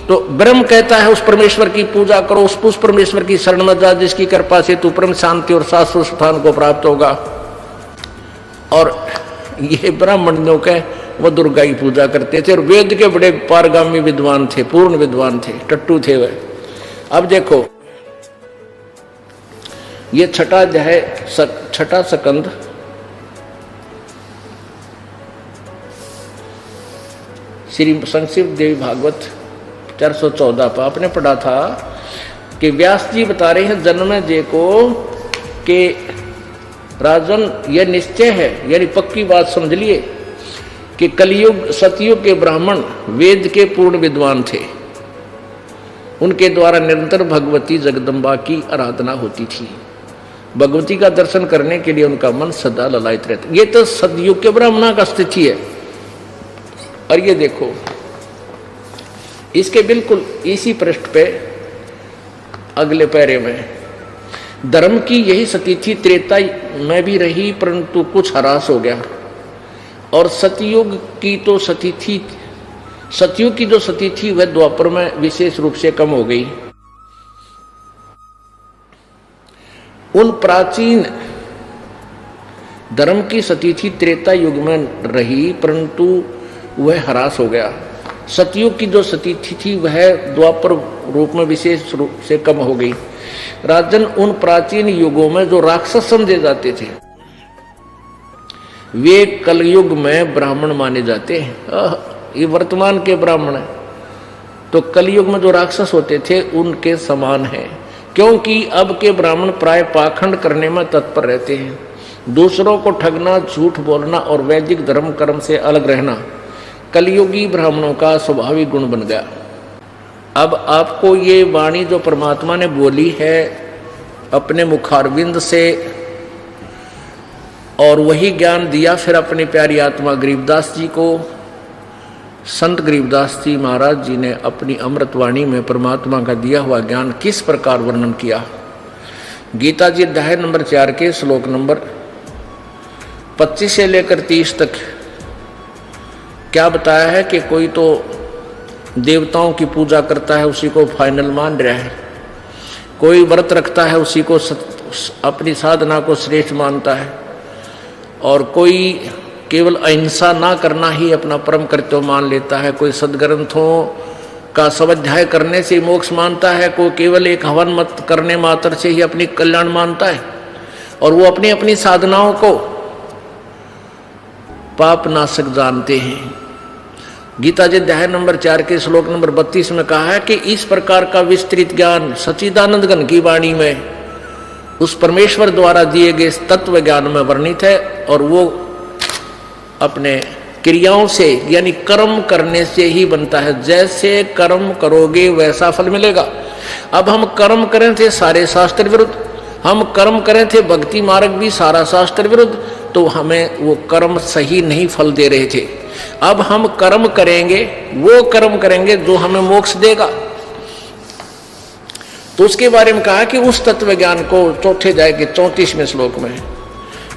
तो ब्रह्म कहता है उस परमेश्वर की पूजा करो, उस परमेश्वर की शरण में जा जिसकी कृपा से तू परम शांति और शाश्वत स्थान को प्राप्त होगा। और ये ब्राह्मण जो कह वो दुर्गा की पूजा करते थे और वेद के बड़े पारगामी विद्वान थे, पूर्ण विद्वान थे, टट्टू थे वह। अब देखो ये छठा अध्याय छठा स्कंद श्री संक्षिप्त देवी भागवत 414 पर आपने पढ़ा था कि व्यास जी बता रहे हैं जन्मेजय को कि राजन यह निश्चय है, यानी पक्की बात समझ लिए कि कलयुग सतयुग के ब्राह्मण वेद के पूर्ण विद्वान थे, उनके द्वारा निरंतर भगवती जगदम्बा की आराधना होती थी। भगवती का दर्शन करने के लिए उनका मन सदा ललायित रहता। ये तो सतयुग के ब्राह्मणों का स्थिति है। और ये देखो इसके बिल्कुल इसी पृष्ठ पे अगले पैरे में धर्म की यही स्थिति थी त्रेता में भी रही परंतु कुछ ह्रास हो गया, और सतयुग की तो स्थिति थी, सतयुग की जो स्थिति थी वह द्वापर में विशेष रूप से कम हो गई। उन प्राचीन धर्म की स्थिति त्रेता युग में रही परंतु वह ह्रास हो गया। सतयुग की जो स्थिति थी वह द्वापर रूप में विशेष रूप से कम हो गई। राजन उन प्राचीन युगों में जो राक्षस समझे जाते थे वे कलयुग में ब्राह्मण माने जाते हैं। ये वर्तमान के ब्राह्मण है तो कलयुग में जो राक्षस होते थे उनके समान है, क्योंकि अब के ब्राह्मण प्राय पाखंड करने में तत्पर रहते हैं। दूसरों को ठगना, झूठ बोलना और वैदिक धर्म कर्म से अलग रहना कलयुगी ब्राह्मणों का स्वाभाविक गुण बन गया। अब आपको ये वाणी जो परमात्मा ने बोली है अपने मुखारविंद से और वही ज्ञान दिया फिर अपनी प्यारी आत्मा गरीबदास जी को, संत गरीबदास जी महाराज जी ने अपनी अमृतवाणी में परमात्मा का दिया हुआ ज्ञान किस प्रकार वर्णन किया। गीता जी अध्याय नंबर 4 के श्लोक नंबर 25 से लेकर 30 तक क्या बताया है कि कोई तो देवताओं की पूजा करता है उसी को फाइनल मान रहा है, कोई व्रत रखता है उसी को अपनी साधना को श्रेष्ठ मानता है, और कोई केवल अहिंसा ना करना ही अपना परम कर्तव्य मान लेता है, कोई सदग्रंथों का स्वाध्याय करने से मोक्ष मानता है, कोई केवल एक हवन मत करने मात्र से ही अपनी कल्याण मानता है, और वो अपनी अपनी साधनाओं को पाप नाशक जानते हैं। गीता जी अध्याय नंबर 4 के श्लोक नंबर 32 में कहा है कि इस प्रकार का विस्तृत ज्ञान सच्चिदानंद घन की वाणी में उस परमेश्वर द्वारा दिए गए तत्व ज्ञान में वर्णित है, और वो अपने क्रियाओं से यानी कर्म करने से ही बनता है। जैसे कर्म करोगे वैसा फल मिलेगा। अब हम कर्म करें थे सारे शास्त्र विरुद्ध, हम कर्म करें थे भक्ति मार्ग भी सारा शास्त्र विरुद्ध, तो हमें वो कर्म सही नहीं फल दे रहे थे। अब हम कर्म करेंगे, वो कर्म करेंगे जो हमें मोक्ष देगा। तो उसके बारे में कहा कि उस तत्व ज्ञान को चौथे अध्याय के 34वें श्लोक में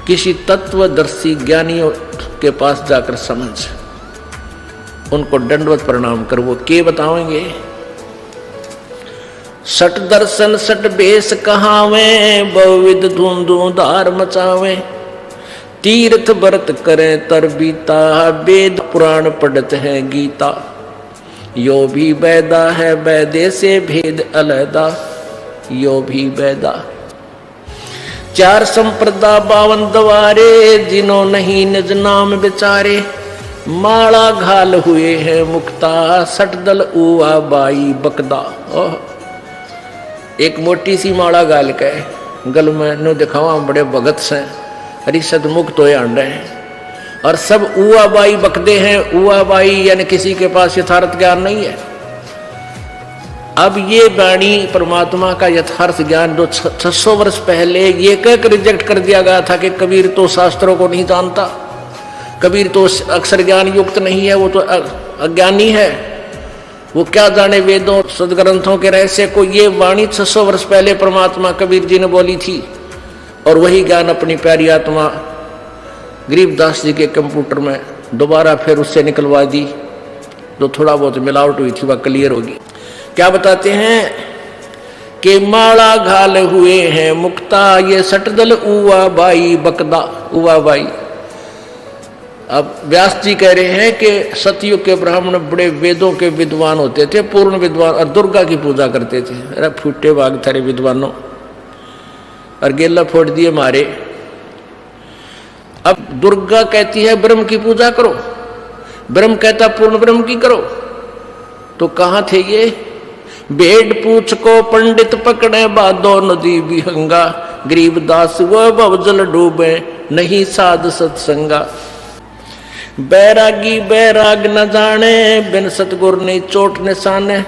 किसी तत्वदर्शी ज्ञानियों के पास जाकर समझ, उनको दंडवत प्रणाम कर। वो के बताएंगे, सट दर्शन सट बेस कहावे, बहुविध धुंधुधार मचावे, तीर्थ व्रत करें तर बीता, वेद पुराण पढ़त है गीता, यो भी वैदा है वैदे से भेद अलहदा, यो भी वैदा। 4 संप्रदा 52 द्वारे, जिन्हों नहीं निज नाम विचारे, माला घाल हुए हैं मुक्ता, सट दल उआ बाई बकदा। एक मोटी सी माला गाल के गल में नो दिखावा बड़े भगत से हरिषद मुक्त हो रहे हैं, और सब उआ बाई बकदे हैं। उआ बाई यानी किसी के पास यथार्थ ज्ञान नहीं है। अब ये वाणी परमात्मा का यथार्थ ज्ञान जो 600 वर्ष पहले ये कहकर रिजेक्ट कर दिया गया था कि कबीर तो शास्त्रों को नहीं जानता, कबीर तो अक्षर ज्ञान युक्त नहीं है, वो तो अज्ञानी है, वो क्या जाने वेदों सदग्रंथों के रहस्य को। ये वाणी 600 वर्ष पहले परमात्मा कबीर जी ने बोली थी, और वही ज्ञान अपनी प्यारी आत्मा गरीबदास जी के कंप्यूटर में दोबारा फिर उससे निकलवा दी। जो थोड़ा बहुत मिलावट हुई थी वह क्लियर होगी। क्या बताते हैं कि माला घाल हुए हैं मुक्ता ये सटदल उवा बाई बकदा उवा बाई। अब व्यास जी कह रहे हैं कि सतयुग के ब्राह्मण बड़े वेदों के विद्वान होते थे, पूर्ण विद्वान, और दुर्गा की पूजा करते थे। अरे फूटे भाग थारे विद्वानों, और गेला फोड़ दिए मारे। अब दुर्गा कहती है ब्रह्म की पूजा करो, ब्रह्म कहता पूर्ण ब्रह्म की करो। तो कहां थे ये? भेड़ पूछ को पंडित पकड़े बादो नदी विहंगा, गरीबदास व भवजल डूबे नहीं साध सत्संगा। बैरागी बैराग न जाने बिन सतगुर ने चोट निशाने,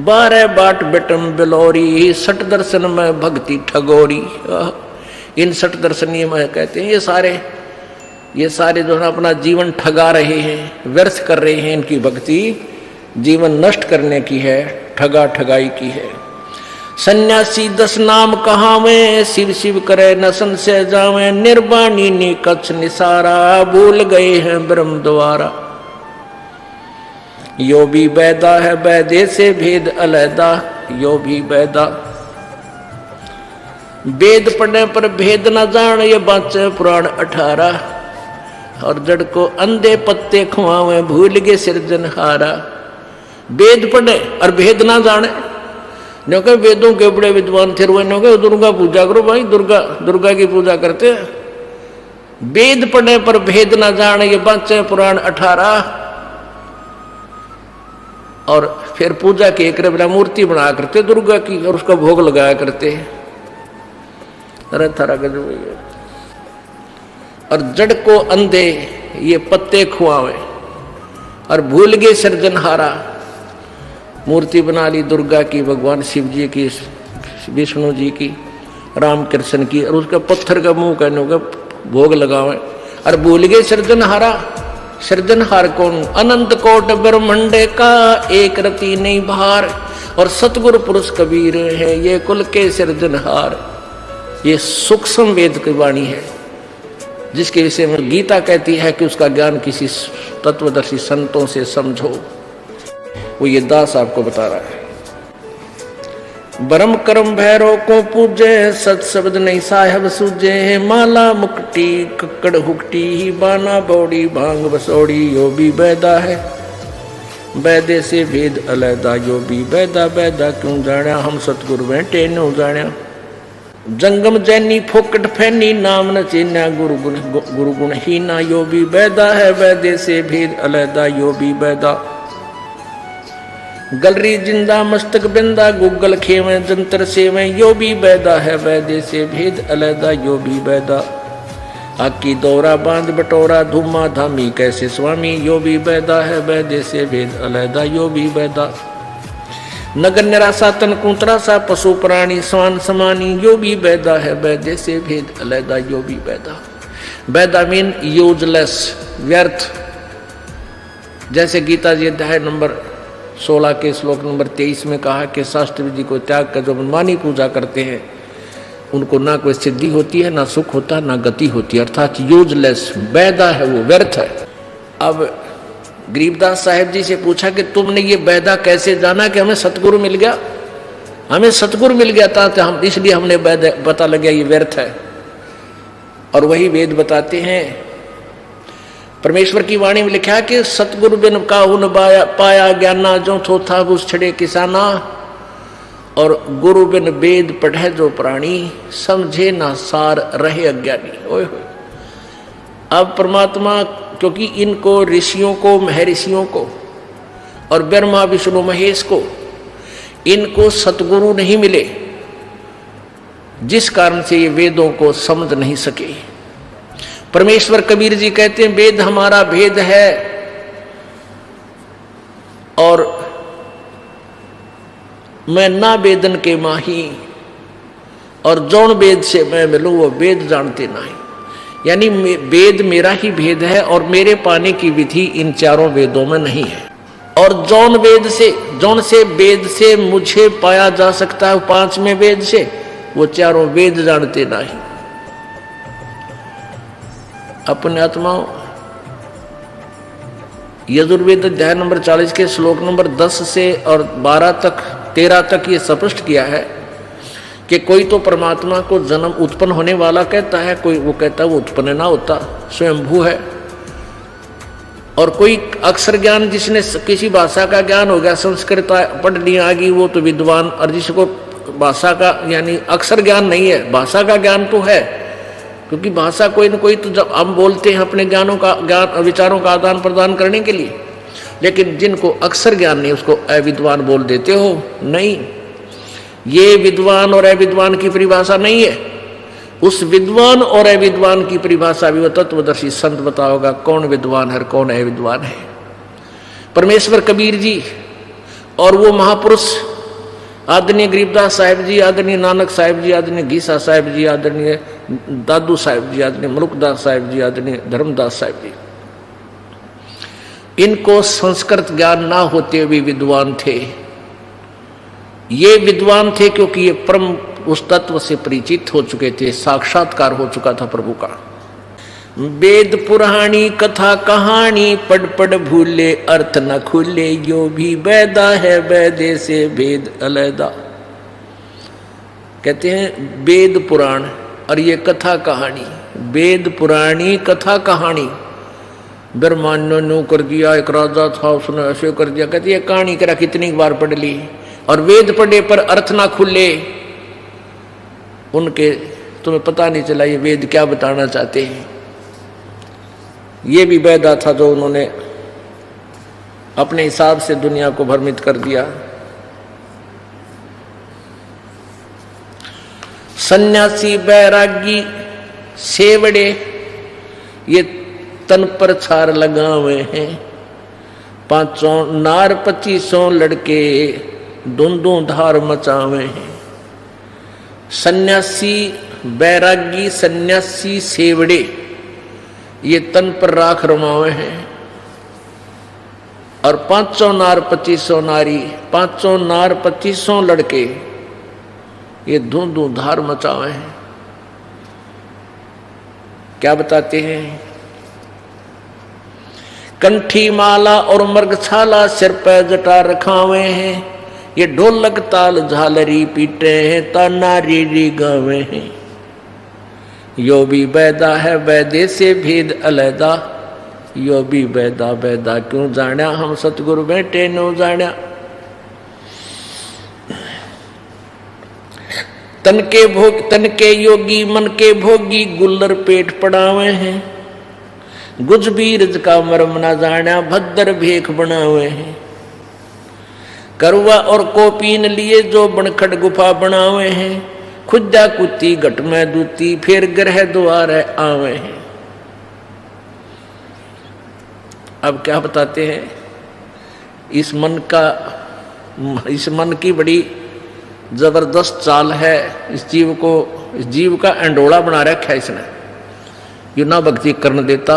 12 बाट बेटम बिलोरी सठ दर्शन में भक्ति ठगोरी। इन सठ दर्शनीय में कहते हैं ये सारे जो है अपना जीवन ठगा रहे हैं, व्यर्थ कर रहे हैं। इनकी भक्ति जीवन नष्ट करने की है, ठगा ठगाई की है। सन्यासी 10 नाम कहावे, शिव शिव करे न संशय जावे, निर्वाणी नी कच्छ निसारा, भूल गए हैं ब्रह्म द्वारा। यो भी बैदा है बैदे से भेद अलैदा, यो भी बैदा। वेद पढ़ने पर भेद न जान ये बाँचे पुराण 18, और जड़ को अंधे पत्ते खुआवे भूल गए सिरजनहारा। वेद पढ़े और भेद ना जाने, क्योंकि वेदों के बड़े विद्वान थे, वो दुर्गा पूजा करो भाई, दुर्गा की पूजा करते। वेद पढ़ने पर भेद ना जाने ये बाँचे पुराण 18, और फिर पूजा की एक बिना मूर्ति बना करते दुर्गा की, और उसका भोग लगाया करते। अरे थारा गजब। और जड़ को अंधे ये पत्ते खुआवे, और भूल गए सृजनहारा। मूर्ति बना ली दुर्गा की, भगवान शिव जी की, विष्णु जी की, राम कृष्ण की, और उसका पत्थर का मुंह कहने का भोग लगावे, और भूल गए सृजनहारा। सृजनहार कौन? अनंत कोट ब्रह्मंडे का एक रति नहीं बाहर, और सतगुरु पुरुष कबीर है ये कुल के सृजनहार। ये सूक्ष्म वेद की वाणी है, जिसके विषय में गीता कहती है कि उसका ज्ञान किसी तत्वदर्शी संतों से समझो। वो ये दास आपको बता रहा है। ब्रह्म कर्म भैरव को पूजे, सत शब्द नहीं साहेब सूझे, माला मुक्ति कक्कड़ हुक्टी ही बाना बौड़ी भांग बसौड़ी। यो भी बैदा है बैदे से भेद अलैदा, यो भी बैदा बैदा क्यों जाना, हम सतगुरु बैठे नो जाना। जंगम जैनी फोकट फैनी नाम न चीन्या, गुरु गुण हीना। यो भी बैदा है बैदे से भेद अलैदा, यो भी बैदा। गलरी जिंदा मस्तक बिंदा, गूगल खेवे जंतर सेवे। यो भी बैदा है बैदे से भेद अलैदा, यो भी बैदा। आकी दौरा बांध बटोरा धूमा धामी कैसे स्वामी। यो भी बैदा है बैदे से भेद अलैदा, यो भी बैदा। नगर निराशा तन कुंतरासा, पशु प्राणी स्वान समानी। यो भी बैदा है बैदे से भेद अलैदा, यो भी बैदा। बैदा मीन यूजलेस, व्यर्थ। जैसे गीता जी अध्याय नंबर 16 के श्लोक नंबर 23 में कहा कि शास्त्र विधि को त्याग कर जो मनमानी पूजा करते हैं उनको ना कोई सिद्धि होती है, ना सुख होता, ना गति होती है, अर्थात यूजलेस, बैदा है, वो व्यर्थ है। अब गरीबदास साहेब जी से पूछा कि तुमने ये बैदा कैसे जाना कि हमें सतगुरु मिल गया? हमें सतगुरु मिल गया था तो हम इसलिए हमने बैदा पता लग गया ये व्यर्थ है। और वही वेद बताते हैं, परमेश्वर की वाणी में लिखा कि सतगुरु बिन काहू न पाया ज्ञाना, जो थो था घुस छड़े किसाना। और गुरु बिन वेद पढ़े जो प्राणी, समझे ना सार रहे अज्ञानी। ओए होए। अब परमात्मा, क्योंकि इनको ऋषियों को, महर्षियों को और ब्रह्मा विष्णु महेश को, इनको सतगुरु नहीं मिले, जिस कारण से ये वेदों को समझ नहीं सके। परमेश्वर कबीर जी कहते हैं वेद हमारा भेद है, और मैं ना वेदन के माही, और जौन वेद से मैं मिलूं वो वेद जानते नहीं। यानी वेद मेरा ही भेद है, और मेरे पाने की विधि इन चारों वेदों में नहीं है। और जौन से वेद से मुझे पाया जा सकता है 5वें वेद से, वो चारों वेद जानते नहीं। अपने आत्माओं, यजुर्वेद अध्याय नंबर 40 के श्लोक नंबर 10 से और 13 तक ये स्पष्ट किया है कि कोई तो परमात्मा को जन्म उत्पन्न होने वाला कहता है, कोई वो कहता है वो उत्पन्न ना होता, स्वयंभू है। और कोई अक्षर ज्ञान, जिसने किसी भाषा का ज्ञान हो गया, संस्कृत पढ़ लिया आ गई, वो तो विद्वान। और जिसको भाषा का यानी अक्षर ज्ञान नहीं है, भाषा का ज्ञान तो है, क्योंकि भाषा कोई न कोई तो जब हम बोलते हैं अपने ज्ञानों का ज्ञान विचारों का आदान प्रदान करने के लिए, लेकिन जिनको अक्षर ज्ञान नहीं उसको अविद्वान बोल देते हो। नहीं, ये विद्वान और अविद्वान की परिभाषा नहीं है। उस विद्वान और अविद्वान की परिभाषा भी वो तत्वदर्शी संत बताओगा कौन विद्वान है कौन अविद्वान है। परमेश्वर कबीर जी और वो महापुरुष आदरणीय गरीबदास साहिब जी, आदरणीय नानक साहिब जी, आदरणीय गीसा साहिब जी, आदरणीय दादू साहिब जी, आदरणीय मलुकदास साहिब जी, आदरणीय धर्मदास साहिब जी, इनको संस्कृत ज्ञान ना होते हुए विद्वान थे। ये विद्वान थे क्योंकि ये परम उस तत्व से परिचित हो चुके थे, साक्षात्कार हो चुका था प्रभु का। वेद पुराणी कथा कहानी पढ़ पढ़ भूले अर्थ न खुले, यो भी वैदा है वैदे से वेद अलैदा। कहते हैं वेद पुराण और ये कथा कहानी, वेद पुराणी कथा कहानी। ब्रह्मांड ने कर दिया, एक राजा था उसने ऐसे कर दिया, कहती है कहानी करा कितनी बार पढ़ ली। और वेद पढ़े पर अर्थ ना खुले, उनके तुम्हें पता नहीं चला ये वेद क्या बताना चाहते हैं। ये भी वैदा था जो उन्होंने अपने हिसाब से दुनिया को भ्रमित कर दिया। सन्यासी बैरागी सेवड़े ये तन पर छार लगावे हैं, 500 नार 2500 लड़के दोंदों धार मचावे हैं। सन्यासी बैरागी सन्यासी सेवड़े ये तन पर राख रमावे हैं, और 500 नार 2500 नारी, 500 नार 2500 लड़के ये धूं धार मचावे हैं। क्या बताते हैं? कंठी माला और मृगछाला सिर पर जटा रखावे हैं, ये ढोलक ताल झालरी पीटे हैं, ताना रीरी गावे हैं। यो भी वैदा है वैदे से भेद अलैदा, यो भी वैदा वैदा क्यों जाण्या, हम सतगुरु बैठे नो जाण्या। तन के योगी मन के भोगी, गुल्लर पेट पड़ावे हैं, गुज बीरज का मर्म न जाण्या, भद्र भेख बनावे हैं। करवा और कोपीन लिए जो बनखट गुफा बनावे हैं, खुदा कुत्ती घट में दूती, फिर ग्रह द्वार आवे हैं। अब क्या बताते हैं? इस मन की बड़ी जबरदस्त चाल है। इस जीव का अंडोला बना रखा है इसने। यू ना भक्ति करने देता,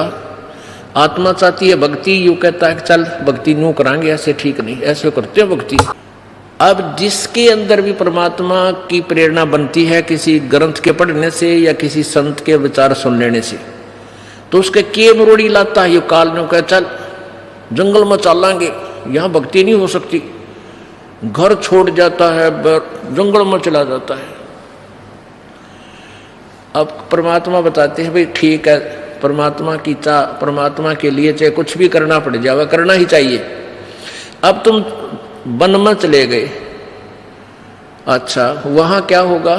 आत्मा चाहती है भक्ति, यू कहता है चल भक्ति न्यू करांगे, ऐसे ठीक नहीं, ऐसे करते हो भक्ति। अब जिसके अंदर भी परमात्मा की प्रेरणा बनती है किसी ग्रंथ के पढ़ने से या किसी संत के विचार सुन लेने से, तो उसके के मरोड़ी लाता है, ये काल ने कहा चल जंगल में चलांगे, यहाँ भक्ति नहीं हो सकती। घर छोड़ जाता है, जंगल में चला जाता है। अब परमात्मा बताते हैं भाई ठीक है, परमात्मा के लिए चाहे कुछ भी करना पड़ जाएगा, करना ही चाहिए। अब तुम वन में चले गए, अच्छा वहां क्या होगा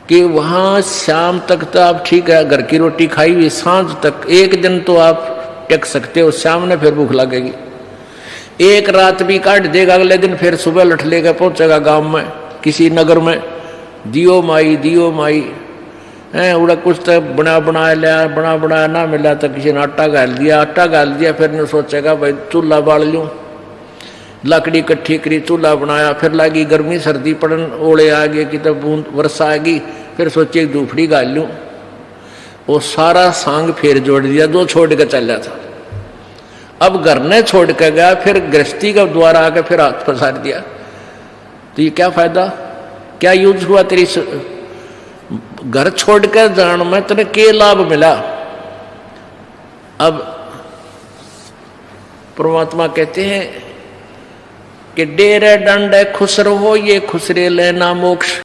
कि वहां शाम तक तो आप ठीक है घर की रोटी खाई हुई, सांझ तक एक दिन तो आप टेक सकते हो, शाम ने फिर भूख लगेगी। एक रात भी काट देगा, अगले दिन फिर सुबह लठ लेकर पहुंचेगा गांव में किसी नगर में, दियो माई है उड़ा कुछ तो बना लिया ना मिला तो किसी ने आटा गाल दिया, फिर ने सोचेगा भाई चूल्हा बाल लूं, लकड़ी इकट्ठी करी, चूल्हा बनाया, फिर लगी गर्मी सर्दी पड़न, ओले आ गए कि तब बूंद वर्षा आ गई, फिर सोचे धूपड़ी गाल लूं। वो सारा सांग फिर जोड़ दिया, दो छोड़ कर चल था। अब घर ने छोड़ कर गया, फिर गृहस्थी का द्वार आकर फिर हाथ फंसार दिया, तो ये क्या फायदा, क्या यूज हुआ तेरी घर छोड़कर जान में तेरे के लाभ मिला। अब परमात्मा कहते हैं कि डेरे दंड खुश रहो, ये खुसरे लेना मोक्ष।